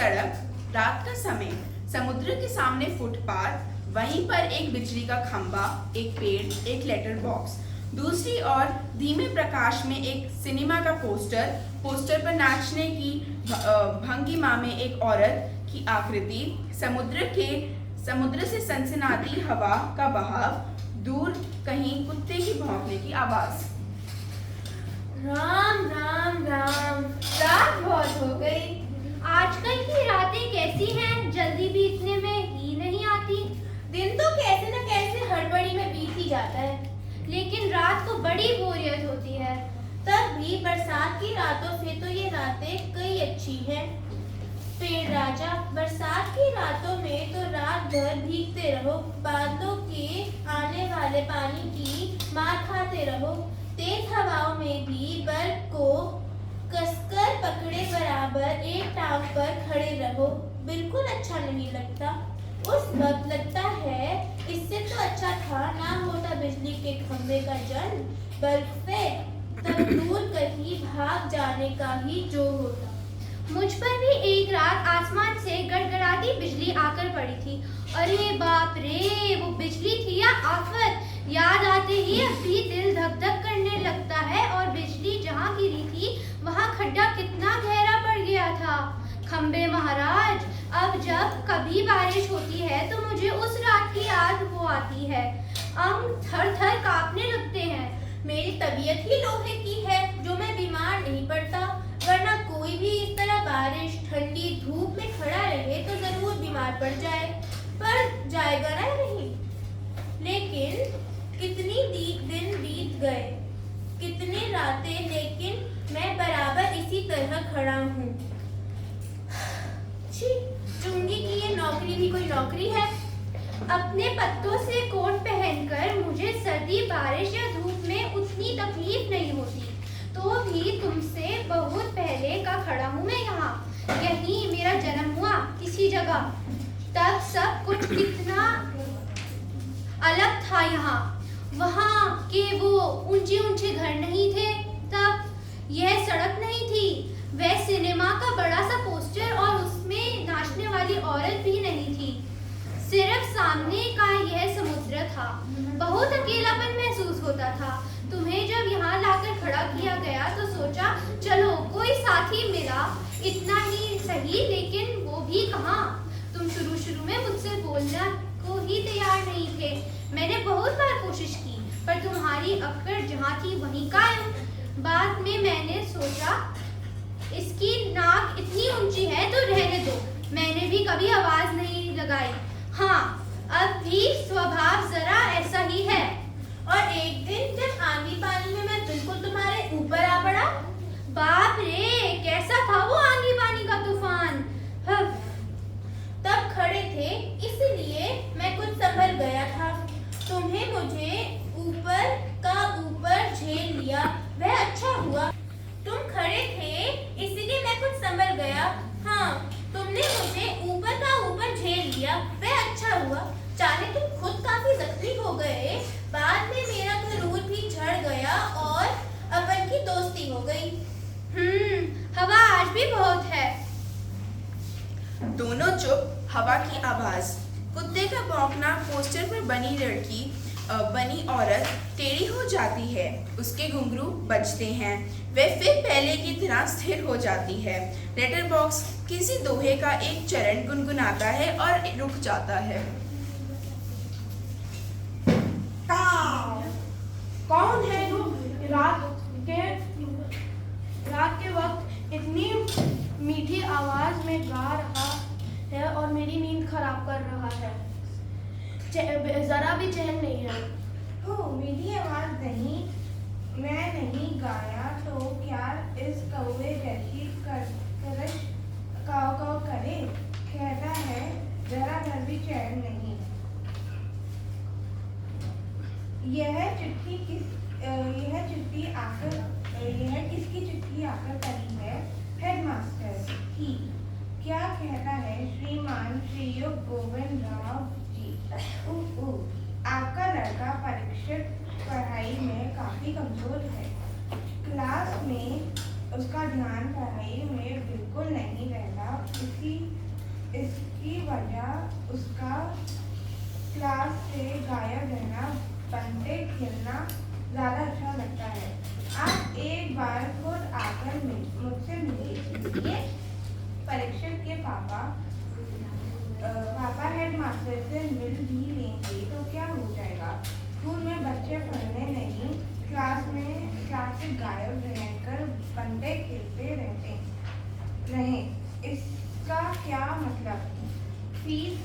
सड़क, रात का समय, समुद्र के सामने फुटपाथ, वहीं पर एक बिजली का खंभा, एक पेड़, एक लेटर बॉक्स। दूसरी ओर धीमे प्रकाश में एक सिनेमा का पोस्टर पर नाचने की भंगिमा में एक औरत की आकृति, समुद्र से सनसनाती हवा का बहाव, दूर कहीं कुत्ते की भौंकने की आवाज। राम राम राम, रात बहुत हो गई। आजकल की रातें कैसी हैं? जल्दी बीतने में ही नहीं आती। दिन तो कैसे न कैसे हड़बड़ी में बीत ही जाता है, लेकिन रात को बड़ी बोरियत होती है। तब भी बरसात की रातों से तो ये रातें कई अच्छी हैं। पेड़ राजा, बरसात की रातों में तो रात भर भीगते रहो, बादलों के आने वाले पानी की मार खाते रहो, तेज हवाओं में भी बर्फ को कसकर पकड़े बराबर एक टांग पर खड़े रहो। बिल्कुल अच्छा नहीं लगता। उस वक्त लगता है इससे तो अच्छा था ना होता बिजली के खंभे का जन्म, बल्कि तब दूर कहीं भाग जाने का ही जो होता। मुझ पर भी एक रात आसमान से गड़गड़ाती बिजली आकर पड़ी थी। अरे बाप रे, वो बिजली थी या आफत? याद आते ही अब भी दिल धक धक करने लगता है। और बिजली जहाँ गिरी थी वहाँ खड्डा कितना गहरा पड़ गया था। खंबे महाराज, अब जब कभी बारिश होती है तो मुझे उस रात की याद वो आती है। अंग थर थर कांपने लगते हैं। मेरी तबीयत ही लोहे की है जो मैं बीमार नहीं पड़ता, वरना कोई भी इस तरह बारिश ठंडी धूप में खड़ा रहे तो जरूर बीमार पड़ जाए, पर जाएगा ना नहीं। लेकिन कितनी दिन बीत गए, कितनी रातें, लेकिन मैं बराबर इसी तरह खड़ा हूँ। चुंगी की ये नौकरी भी कोई नौकरी है? अपने पत्तों से कोट पहनकर मुझे सर्दी, बारिश या धूप में उतनी तकलीफ नहीं होती, तो भी तुमसे बहुत पहले का खड़ा हूँ मैं यहाँ। यहीं मेरा जन्म हुआ, इसी जगह। तब सब कुछ कितना अलग था यहाँ। वहाँ के वो ऊंचे ऊंचे घर नहीं थे, तब यह सड़क नहीं थी, वह सिनेमा का बड़ा सा पोस्टर और उसमें नाचने वाली औरत भी नहीं थी। सिर्फ सामने का यह समुद्र था। बहुत अकेलापन महसूस होता था। तुम्हें जब यहाँ लाकर खड़ा किया गया तो सोचा चलो कोई साथी मिला, इतना ही सही, लेकिन वो भी कहाँ। तुम शुरू में मुझसे बोलना को ही तैयार नहीं थे। मैंने बहुत बार कोशिश की, पर तुम्हारी अक्कड़ जहाँ थी वहीं कायम। बाद में मैंने सोचा इसकी नाक इतनी ऊंची है तो रहने दो। मैंने भी कभी आवाज नहीं लगाई। हाँ, अब भी स्वभाव जरा ऐसा ही है। और एक दिन जब आंधी पानी में मैं बिल्कुल तुम्हारे ऊपर आ पड़ा। बाप रे, कैसा था वो आंधी पानी का तूफान? तब खड़े थे, इसलिए मैं कुछ संभल गया था। तुम्हें मुझे ऊपर का ऊपर झेल लिया, वह अच्छा हुआ। तुम खड़े थे, इसलिए मैं कुछ संभल गया। हाँ, तुमने मुझे ऊपर का ऊपर झेल लिया, वह अच्छा हुआ। चाहे तुम खुद काफी जख्मी हो गए, बाद में मेरा गरूर भी झड़ गया और अपन की दोस्ती हो गई। हवा आज भी बहुत है। दोनों चुप। हवा की आवाज, कुत्ते का भौंकना, पोस्टर पर बनी औरत टेढ़ी हो जाती है, उसके घुंघरू बजते हैं, वह फिर पहले की तरह स्थिर हो जाती है। लेटर बॉक्स किसी दोहे का एक चरण गुनगुनाता है और रुक जाता है। कौन है जो रात के वक्त इतनी मीठी आवाज में गा रहा है और मेरी नींद खराब कर रहा है? जरा भी चैन नहीं है। मेरी आवाज नहीं, मैं नहीं गाया तो क्या इस कौवे जैसी करश काव काव करे? कहता है जरा भर भी चैन नहीं। यह किसकी चिट्ठी आकर करी है? हेडमास्टर की। क्या कहता है श्रीमान श्रीयुक्त गोविंद राव जी? आपका लड़का परीक्षित पढ़ाई में काफी कमजोर है। क्लास में उसका ध्यान पढ़ाई में बिल्कुल नहीं रहता। क्लास से गायब रहना, बंटे खेलना ज़्यादा अच्छा लगता है। आप एक बार खुद आकर मुझसे मिलिए। परीक्षक के पापा हेडमास्टर से मिल भी लेंगे तो क्या हो जाएगा। स्कूल में बच्चे पढ़ने नहीं, क्लास से गायब रहकर बंटे खेलते रहे। इसका क्या मतलब? फीस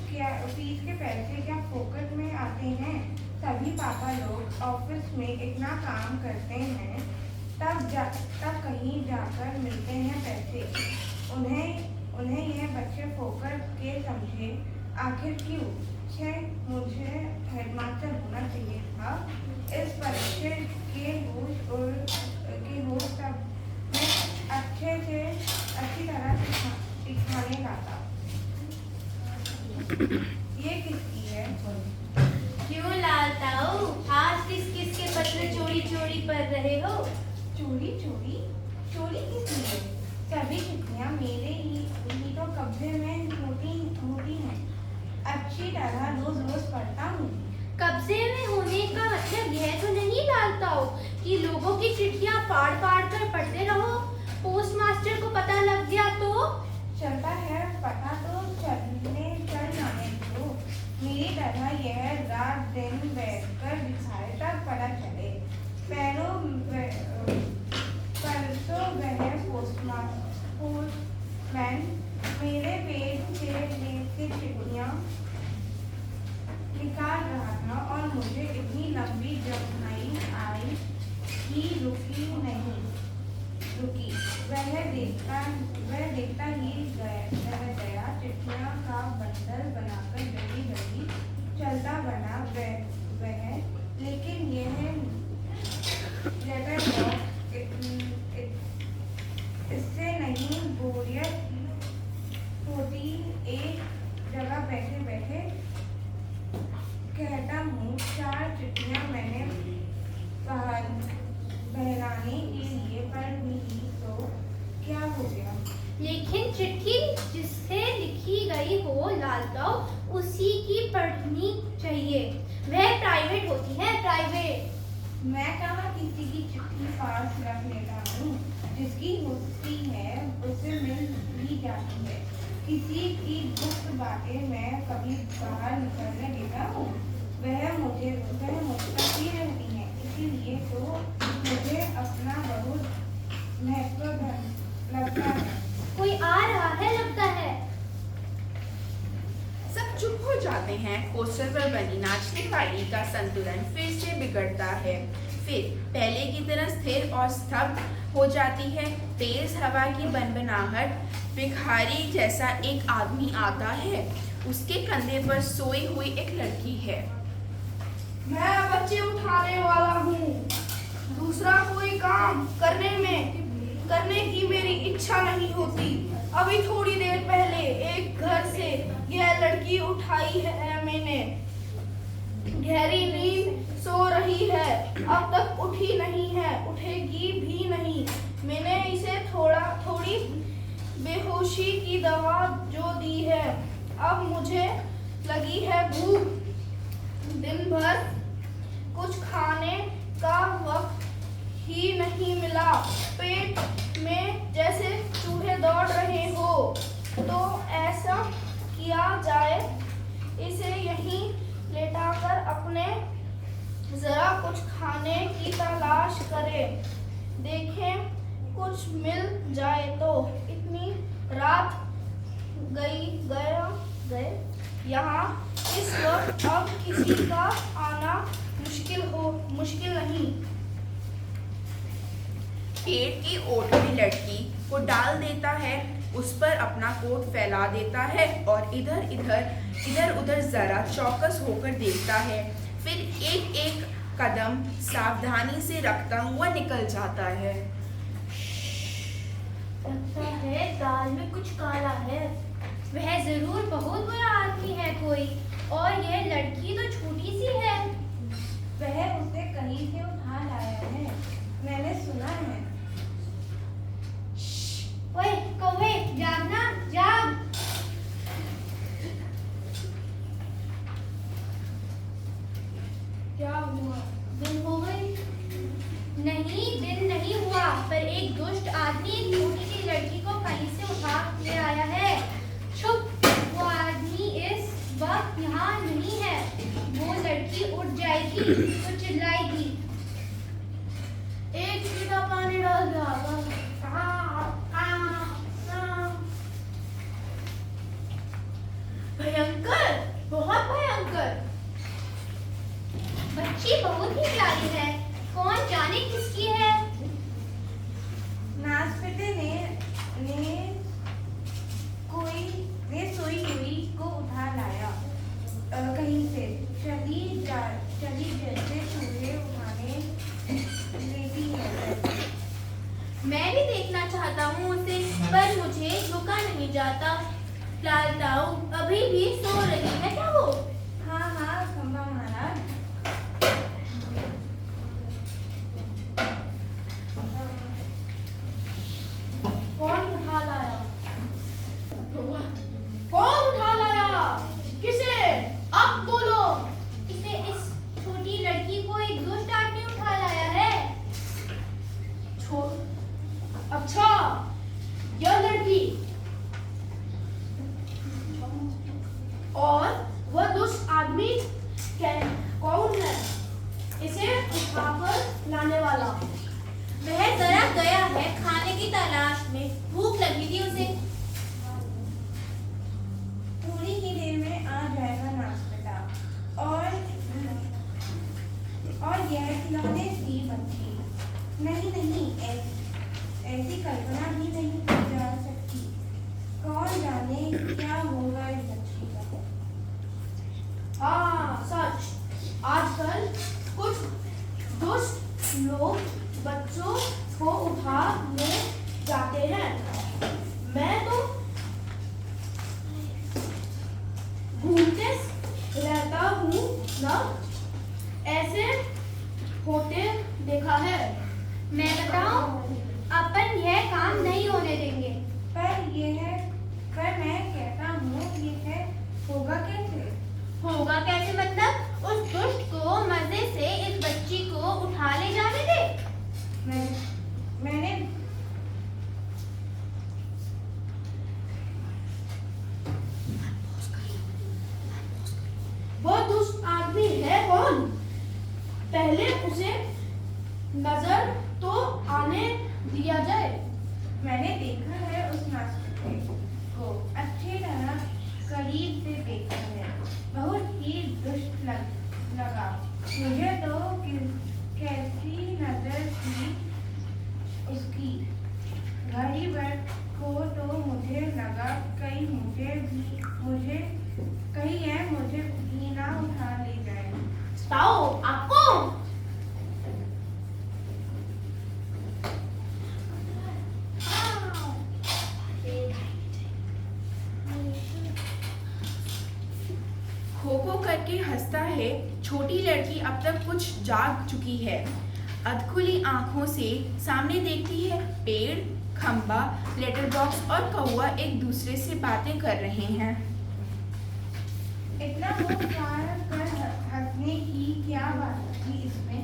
के पैसे क्या फोकट में आते हैं? सभी पापा लोग ऑफिस में इतना काम करते हैं, तब कहीं जाकर मिलते हैं पैसे। उन्हें यह बच्चे फोकट के समझे। आखिर क्यों? मुझे हेडमास्टर होना चाहिए था। इस परीक्षा के होश तब मैं अच्छी तरह सिखाने लाता। ये किसकी है? क्यों लाल ताऊ, आज किस के पत्र चोरी चोरी पढ़ रहे हो? चोरी किसकी है? सभी चिट्ठियाँ मेरे ही तो कब्जे में होती हैं। अच्छी तरह रोज पढ़ता हूँ। कब्जे में होने का मतलब यह तो नहीं लाल ताऊ कि लोगों की चिट्ठियां फाड़ कर पढ़ते रहो। पोस्टमास्टर को पता लग गया तो? चलता है, पता तो चल जाने दो। मेरी तरह यह रात दिन बैठकर दिखाए तब पता चले। परसों वह पोस्टमैन मेरे पेट से लेके चिट्ठियाँ निकाल रहा था और मुझे इतनी लंबी जम्हाई आई कि रुकी। वह देखता ही गया। चिट्ठियाँ का बंडल बनाकर जल्दी चलता बना वह। लेकिन यह लेटर बॉक्स इससे नहीं बोरियत होती। एक जगह बैठे कहता हूँ, 4 चिट्ठियाँ मैंने बहलाने के लिए पढ़ ली तो क्या हो गया? लेकिन चिट्ठी जिससे लिखी गई हो लाल ताऊ उसी की पढ़नी चाहिए। वह प्राइवेट होती है, प्राइवेट। मैं कहाँ किसी की चिट्ठी पास रख लेता हूँ। जिसकी होती है उससे मिल भी जाती है। किसी की गुप्त बातें मैं कभी बाहर निकलने देता हूँ। वह मुझे तकती रहती है। इसीलिए तो मुझे अपना बहुत महत्व लगता है। कोई आ रहा है लगता है। सब चुप हो जाते हैं। पोस्टर पर बनी नाचने वाली का संतुलन फिर से बिगड़ता है। फिर पहले की तरह स्थिर और स्तब्ध हो जाती है। तेज हवा की बनबनाहट, भिखारी जैसा एक आदमी आता है। उसके कंधे पर सोई हुई एक लड़की है। मैं बच्चे उठाने वाला हूँ। दूसरा कोई काम करने की मेरी इच्छा नहीं होती। अभी थोड़ी देर पहले एक घर से यह लड़की उठाई है मैंने। गहरी नींद सो रही है, अब तक उठी नहीं है, उठेगी भी नहीं। मैंने इसे थोड़ी बेहोशी की दवा जो दी है। अब मुझे लगी है भूख। दिन भर कुछ खाने का वक्त ही नहीं मिला। पेट में जैसे चूहे दौड़ रहे हो। तो ऐसा किया जाए, इसे यहीं लेटाकर अपने जरा कुछ खाने की तलाश करें। देखें कुछ मिल जाए तो। इतनी रात गए यहाँ इस वक्त अब किसी का आना मुश्किल नहीं। पेड़ की ओट में लड़की को डाल देता है, उस पर अपना कोट फैला देता है और इधर उधर जरा चौकस होकर देखता है। फिर एक कदम सावधानी से रखता हुआ निकल जाता है। लगता है दाल में कुछ काला है। वह जरूर बहुत बुरा आदमी है कोई। और यह लड़की तो छोटी सी है। वह उसे कहीं से उठा लाया है, मैंने सुना है। ओए कौवे, जागना, जाग। तो चिल्लाएगी। एक सीधा पानी डाल दिया। भयंकर, बहुत भयंकर। बच्ची बहुत ही प्यारी है, कौन जाने किसकी है। नासपीते ने सोई हुई को उठा लाया कहीं से। चली जैसे चूहे उठाने लेती है। मैं भी देखना चाहता हूँ उसे, पर मुझे झुका नहीं जाता। लाल ताऊ अभी भी सो रही है क्या वो? हाँ हाँ खंबा महाराज। कौन उठा लाया? कौन उठा लाया? किसे? अब बोलो। इस छोटी लड़की को एक दुष्ट आदमी उठा लाया है। अच्छा, यह लड़की और वह दुष्ट आदमी कौन है? इसे उठाकर लाने वाला। वह जरा गया है खाने की तलाश में, भूख लगी थी उसे। थोड़ी ही देर में आ जाएगा नासपीता और यह खिलौने सी बच्ची। नहीं ऐसी कल्पना भी नहीं की जा सकती। कौन जाने क्या होगा इस बच्ची का। हाँ सच, आजकल कुछ दुष्ट लोग बच्चों को उठा ले जाते हैं। मैं तो घूमते रहता हूँ ना, ऐसे होते देखा है। मैं बताऊं, अपन यह काम नहीं होने देंगे। पर मैं कहता हूँ यह होगा कैसे? होगा कैसे मतलब? उस दुष्ट को मजे से इस बच्ची को उठा ले जाने दे। मैंने वह दुष्ट आदमी है कौन? पहले उसे नजर तो आने दिया जाए। मैंने देखा है उस नासपीते को, अच्छी तरह करीब से देखा है। बहुत ही दुष्ट लगा मुझे तो। कैसी नजर थी उसकी। घड़ी भर को तो मुझे लगा कहीं मुझे भी ना उठा ले जाए। ताओ, आपको खो खो करके हंसता है। छोटी लड़की अब तक कुछ जाग चुकी है। अधखुली आंखों से सामने देखती है। पेड़, खंबा, लेटर बॉक्स और कौवा एक दूसरे से बातें कर रहे हैं। इतना मुंह फाड़ कर हंसने की क्या बात थी इसमें?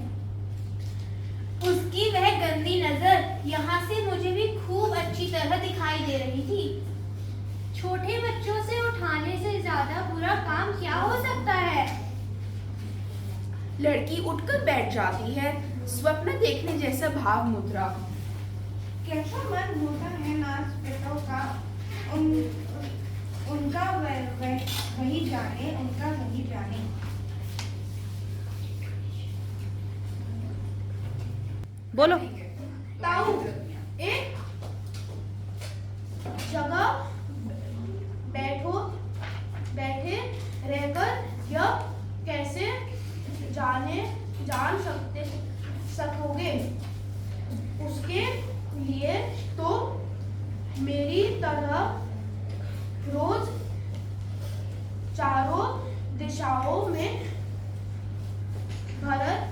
उसकी वह गंदी नजर यहाँ से मुझे भी खूब अच्छी तरह दिखाई दे रही थी। छोटे बच्चों से उठाने से ज्यादा बुरा काम क्या हो सकता है। लड़की उठकर बैठ जाती है। स्वप्न देखने जैसा भाव मुद्रा। कैसा मन होता है नासपीतों का। उनका वही जाने। बोलो। ताऊ, एक जगह बैठे रहकर यह कैसे जान सकोगे? उसके लिए तो मेरी तरह रोज चारों दिशाओं में भरत